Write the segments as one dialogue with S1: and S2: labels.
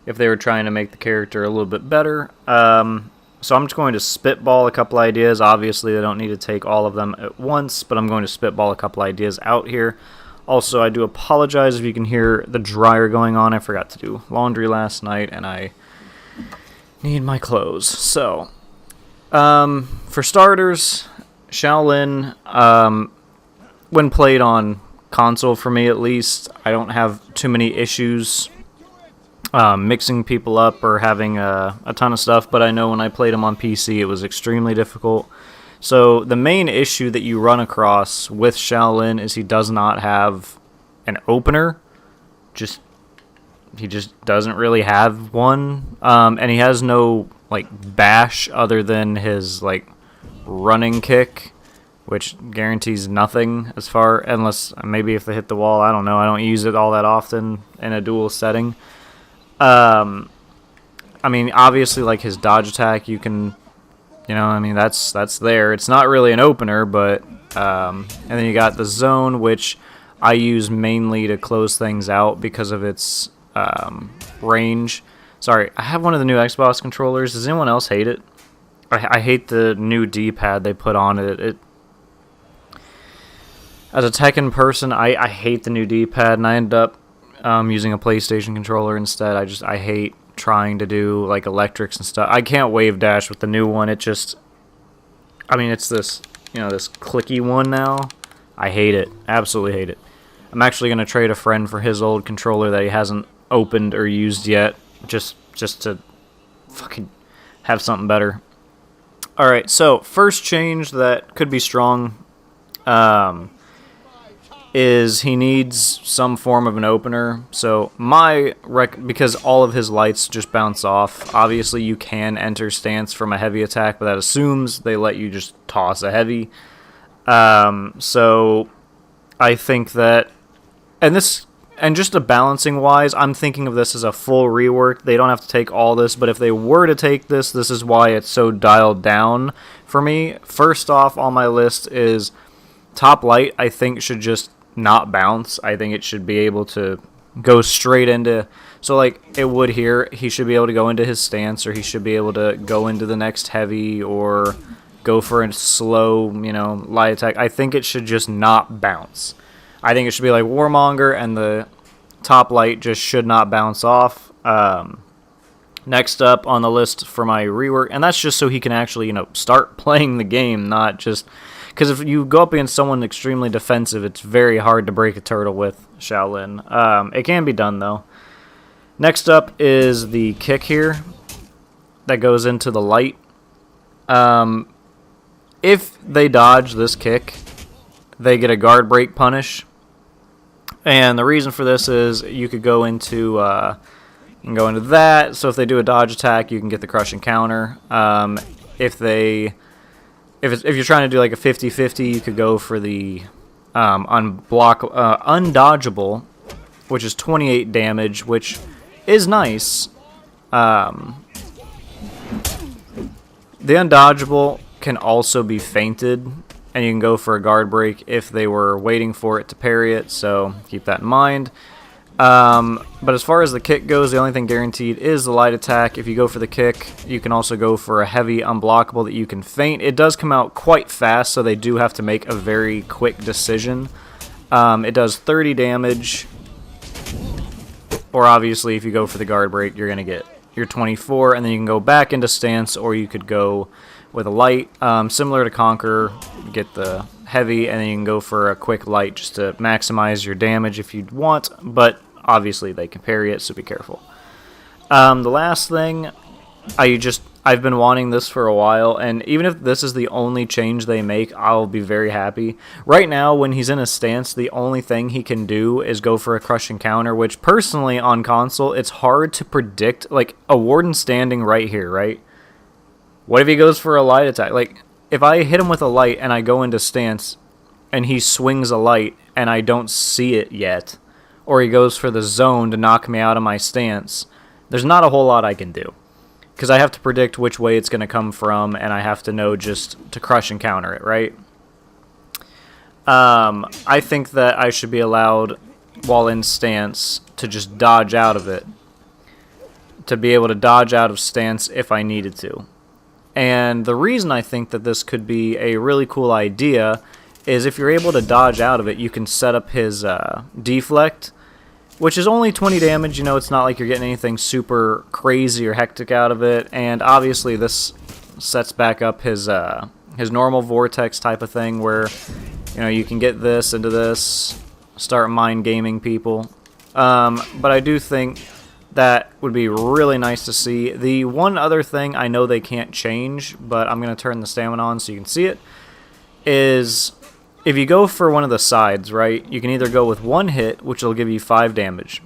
S1: if they were trying to make the character a little bit better. So I'm just going to spitball a couple ideas. Obviously, I don't need to take all of them at once, but I'm going to spitball a couple ideas out here. Also, I do apologize if you can hear the dryer going on. I forgot to do laundry last night, and I need my clothes. So, for starters, Shaolin, when played on console, for me at least, I don't have too many issues mixing people up or having a ton of stuff, but I know when I played him on PC it was extremely difficult. So the main issue that you run across with Shaolin is he does not have an opener. He just doesn't really have one, and he has no like bash other than his like running kick, which guarantees nothing as far, unless maybe if they hit the wall. I don't know. I don't use it all that often in a duel setting. I mean, obviously, like his dodge attack, you can, I mean, that's there. It's not really an opener, but, and then you got the zone, which I use mainly to close things out because of its, range. Sorry, I have one of the new Xbox controllers. Does anyone else hate it? I hate the new D-pad they put on it. As a Tekken person, I hate the new D-pad, and I end up using a PlayStation controller instead. I hate trying to do like electrics and stuff. I can't wave dash with the new one. It's this this clicky one now. I hate it. Absolutely hate it. I'm actually going to trade a friend for his old controller that he hasn't opened or used yet, just to fucking have something better. Alright, so first change that could be strong is he needs some form of an opener. So because all of his lights just bounce off, obviously you can enter stance from a heavy attack, but that assumes they let you just toss a heavy. So I think that, and just a balancing wise, I'm thinking of this as a full rework. They don't have to take all this, but if they were to take this is why it's so dialed down for me. First off on my list is top light, I think should just not bounce. I think it should be able to go straight into, so like it would here, he should be able to go into his stance, or he should be able to go into the next heavy, or go for a slow, light attack. I think it should just not bounce. I think it should be like Warmonger, and the top light just should not bounce off. Next up on the list for my rework, and that's just so he can actually, start playing the game, not just, because if you go up against someone extremely defensive, it's very hard to break a turtle with Shaolin. It can be done, though. Next up is the kick here that goes into the light. If they dodge this kick, they get a guard break punish. And the reason for this is you could go into that. So if they do a dodge attack, you can get the crush and counter. If you're trying to do like a 50-50, you could go for the undodgeable, which is 28 damage, which is nice. The undodgeable can also be feinted, and you can go for a guard break if they were waiting for it to parry it, so keep that in mind. But as far as the kick goes, the only thing guaranteed is the light attack. If you go for the kick, you can also go for a heavy unblockable that you can feint. It does come out quite fast, so they do have to make a very quick decision. It does 30 damage, or obviously if you go for the guard break, you're going to get your 24, and then you can go back into stance, or you could go with a light, similar to Conqueror, get the heavy, and then you can go for a quick light just to maximize your damage if you want, but obviously they can parry it, so be careful. The last thing, I've been wanting this for a while, and even if this is the only change they make, I'll be very happy. Right now, when he's in a stance, the only thing he can do is go for a crush and counter, which personally on console, it's hard to predict. Like, a Warden standing right here, right? What if he goes for a light attack? Like, if I hit him with a light and I go into stance and he swings a light and I don't see it yet, or he goes for the zone to knock me out of my stance, there's not a whole lot I can do. Because I have to predict which way it's going to come from, and I have to know just to crush and counter it, right? I think that I should be allowed, while in stance, to just dodge out of it. to be able to dodge out of stance if I needed to. And the reason I think that this could be a really cool idea is if you're able to dodge out of it, you can set up his deflect, which is only 20 damage. You know, it's not like you're getting anything super crazy or hectic out of it. And obviously this sets back up his normal vortex type of thing where, you know, you can get this into this, start mind gaming people. But I do think that would be really nice to see. The one other thing I know they can't change, but I'm going to turn the stamina on so you can see it, is if you go for one of the sides, right, you can either go with one hit, which will give you 5 damage.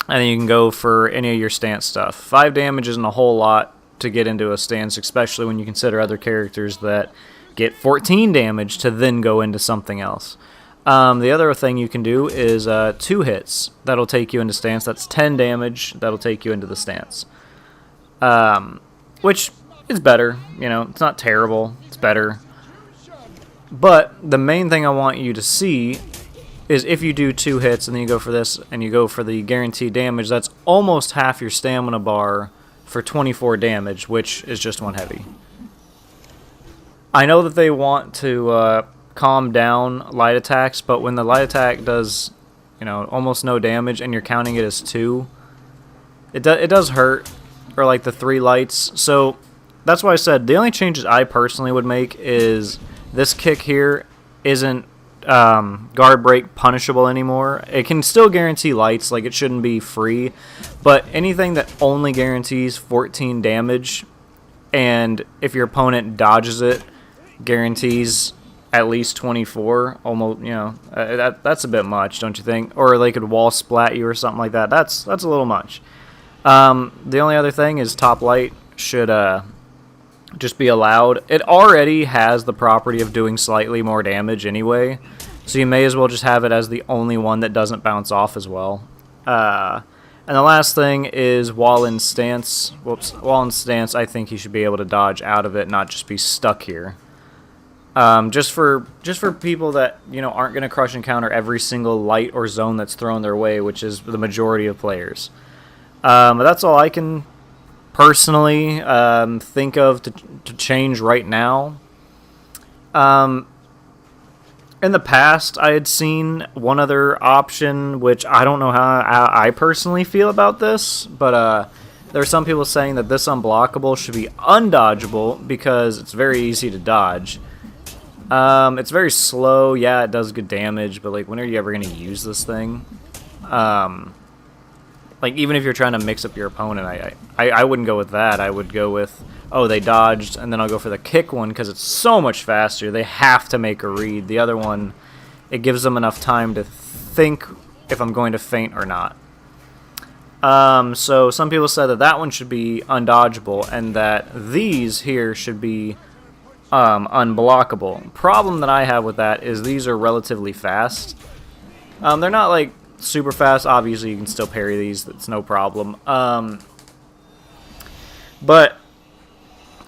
S1: And then you can go for any of your stance stuff. 5 damage isn't a whole lot to get into a stance, especially when you consider other characters that get 14 damage to then go into something else. The other thing you can do is 2 hits. That'll take you into stance. That's 10 damage. That'll take you into the stance. Which is better. You know, it's not terrible. It's better. But the main thing I want you to see is if you do 2 hits and then you go for this and you go for the guaranteed damage, that's almost half your stamina bar for 24 damage, which is just 1 heavy. I know that they want to calm down light attacks, but when the light attack does, you know, almost no damage and you're counting it as 2, it does hurt, or like the 3 lights. So that's why I said the only changes I personally would make is this kick here isn't guard break punishable anymore. It can still guarantee lights, like it shouldn't be free, but anything that only guarantees 14 damage, and if your opponent dodges it, guarantees at least 24, almost, you know, that's a bit much, don't you think? Or they could wall splat you or something like that. That's a little much. The only other thing is top light should just be allowed. It already has the property of doing slightly more damage anyway, so you may as well just have it as the only one that doesn't bounce off as well. And the last thing is while in stance. While in stance, I think you should be able to dodge out of it, not just be stuck here. Just for people that, you know, aren't going to crush and counter every single light or zone that's thrown their way, which is the majority of players. But that's all I can personally think of to change right now. In the past, I had seen one other option, which I don't know how I personally feel about this, but there are some people saying that this unblockable should be undodgeable because it's very easy to dodge. It's very slow. Yeah, it does good damage, but like, when are you ever going to use this thing? Like, even if you're trying to mix up your opponent, I wouldn't go with that. I would go with, oh, they dodged, and then I'll go for the kick one because it's so much faster. They have to make a read. The other one, it gives them enough time to think if I'm going to feint or not. So some people said that that one should be undodgeable and that these here should be unblockable. Problem that I have with that is these are relatively fast. They're not like super fast. Obviously, you can still parry these. That's no problem. But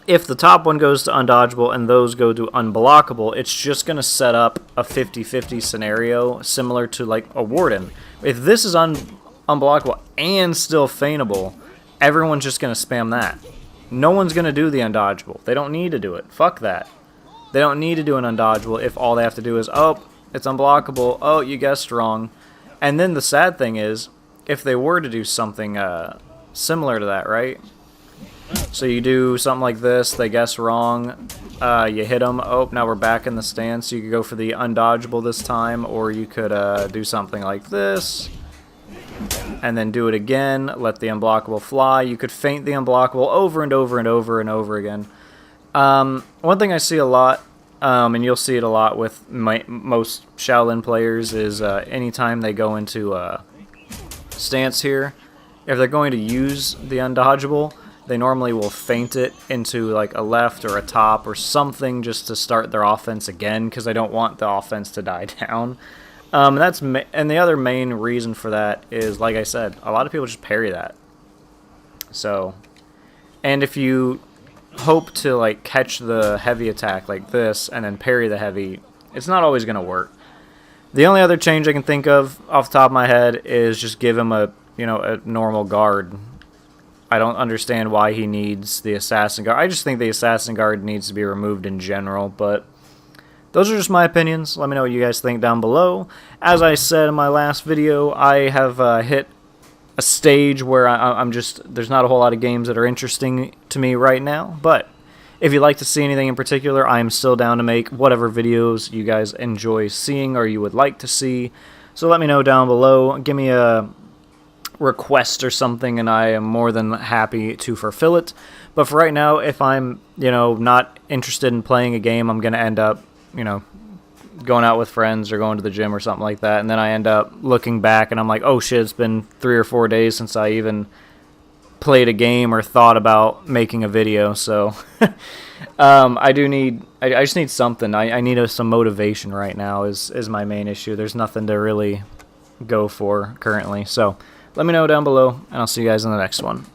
S1: if the top one goes to undodgeable and those go to unblockable, it's just going to set up a 50-50 scenario similar to like a Warden. If this is unblockable and still feintable, everyone's just going to spam that. No one's going to do the undodgeable. They don't need to do it. Fuck that. They don't need to do an undodgeable if all they have to do is, oh, it's unblockable. Oh, you guessed wrong. And then the sad thing is, if they were to do something similar to that, right? So you do something like this, they guess wrong, you hit them, oh, now we're back in the stance. You could go for the undodgeable this time, or you could do something like this, and then do it again, let the unblockable fly. You could feint the unblockable over and over and over and over again. One thing I see a lot, and you'll see it a lot with most Shaolin players, is anytime they go into stance here, if they're going to use the undodgeable, they normally will feint it into like a left or a top or something just to start their offense again, because they don't want the offense to die down. And the other main reason for that is, like I said, a lot of people just parry that. So, and if you hope to like catch the heavy attack like this and then parry the heavy, it's not always going to work. The only other change I can think of off the top of my head is just give him a normal guard. I don't understand why he needs the Assassin Guard. I just think the Assassin Guard needs to be removed in general, but those are just my opinions. Let me know what you guys think down below. As I said in my last video, I have hit a stage where I'm just, there's not a whole lot of games that are interesting to me right now, but if you'd like to see anything in particular, I am still down to make whatever videos you guys enjoy seeing or you would like to see. So let me know down below. Give me a request or something, and I am more than happy to fulfill it. But for right now, if I'm, not interested in playing a game, I'm going to end up, going out with friends or going to the gym or something like that, and then I end up looking back and I'm like, oh shit, it's been 3 or 4 days since I even played a game or thought about making a video. So I just need something. I need some motivation right now is my main issue. There's nothing to really go for currently. So let me know down below, and I'll see you guys in the next one.